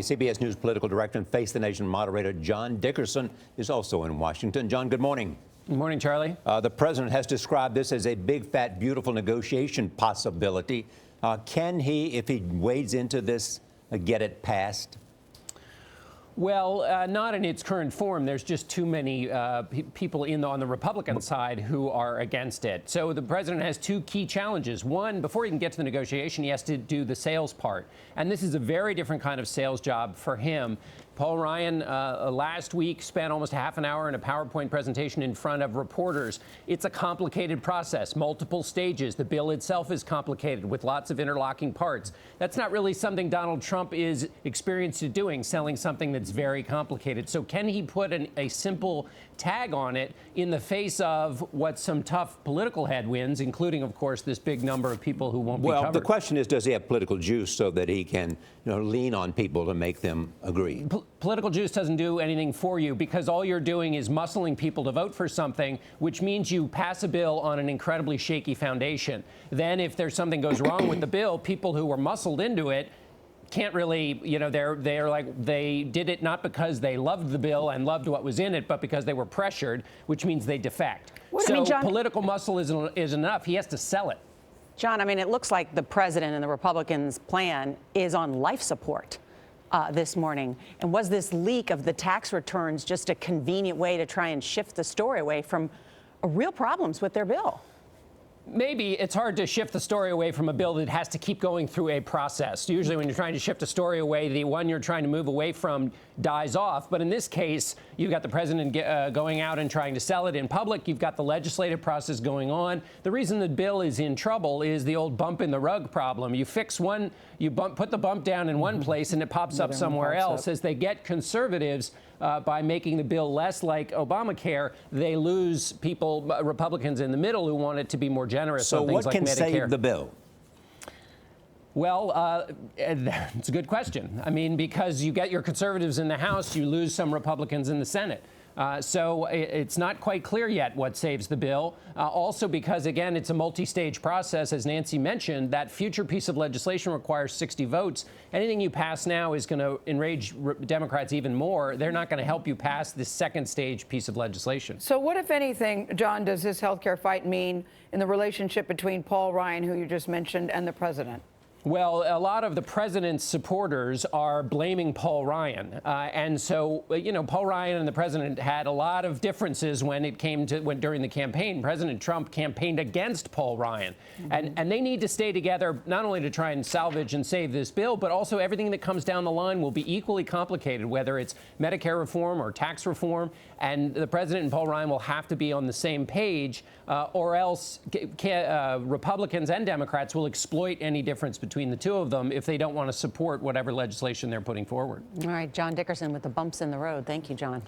CBS News political director and Face the Nation moderator John Dickerson is also in Washington. John, good morning. Good morning, Charlie. The president has described this as a big, fat, beautiful negotiation possibility. Can he, if he wades into this, get it passed? Well, not in its current form. There's just too many people on the Republican side who are against it. So the president has two key challenges. One, before he can get to the negotiation, he has to do the sales part. And this is a very different kind of sales job for him. Paul Ryan last week spent almost half an hour in a PowerPoint presentation in front of reporters. It's a complicated process, multiple stages. The bill itself is complicated with lots of interlocking parts. That's not really something Donald Trump is experienced at doing, selling something that's very complicated. So can he put a simple tag on it in the face of what's some tough political headwinds, including, of course, this big number of people who won't be covered? Well, the question is, does he have political juice so that he can lean on people to make them agree? Political juice doesn't do anything for you because all you're doing is muscling people to vote for something, which means you pass a bill on an incredibly shaky foundation. Then if there's something goes wrong with the bill, people who were muscled into it can't really, they're like, they did it not because they loved the bill and loved what was in it, but because they were pressured, which means they defect. John, political muscle isn't enough. He has to sell it. John, it looks like the president and the Republicans' plan is on life support this morning. And was this leak of the tax returns just a convenient way to try and shift the story away from real problems with their bill? Maybe it's hard to shift the story away from a bill that has to keep going through a process. Usually when you're trying to shift a story away, the one you're trying to move away from dies off. But in this case, you've got the president going out and trying to sell it in public. You've got the legislative process going on. The reason the bill is in trouble is the old bump in the rug problem. You fix one, put the bump down in one place and it pops up somewhere else. As they get conservatives by making the bill less like Obamacare, they lose people, Republicans in the middle, who want it to be more generous on things like Medicare. So what can save the bill? Well, it's a good question. Because you get your conservatives in the House, you lose some Republicans in the Senate. So it's not quite clear yet what saves the bill. Also because, again, it's a multi-stage process. As Nancy mentioned, that future piece of legislation requires 60 votes. Anything you pass now is going to enrage Democrats even more. They're not going to help you pass this second stage piece of legislation. So what, if anything, John, does this health care fight mean in the relationship between Paul Ryan, who you just mentioned, and the president? Well, a lot of the president's supporters are blaming Paul Ryan. And so, Paul Ryan and the president had a lot of differences when it came to during the campaign. President Trump campaigned against Paul Ryan. Mm-hmm. And they need to stay together, not only to try and salvage and save this bill, but also everything that comes down the line will be equally complicated, whether it's Medicare reform or tax reform. And the president and Paul Ryan will have to be on the same page, or else Republicans and Democrats will exploit any difference between the two of them if they don't want to support whatever legislation they're putting forward. All right, John Dickerson with the bumps in the road. Thank you, John.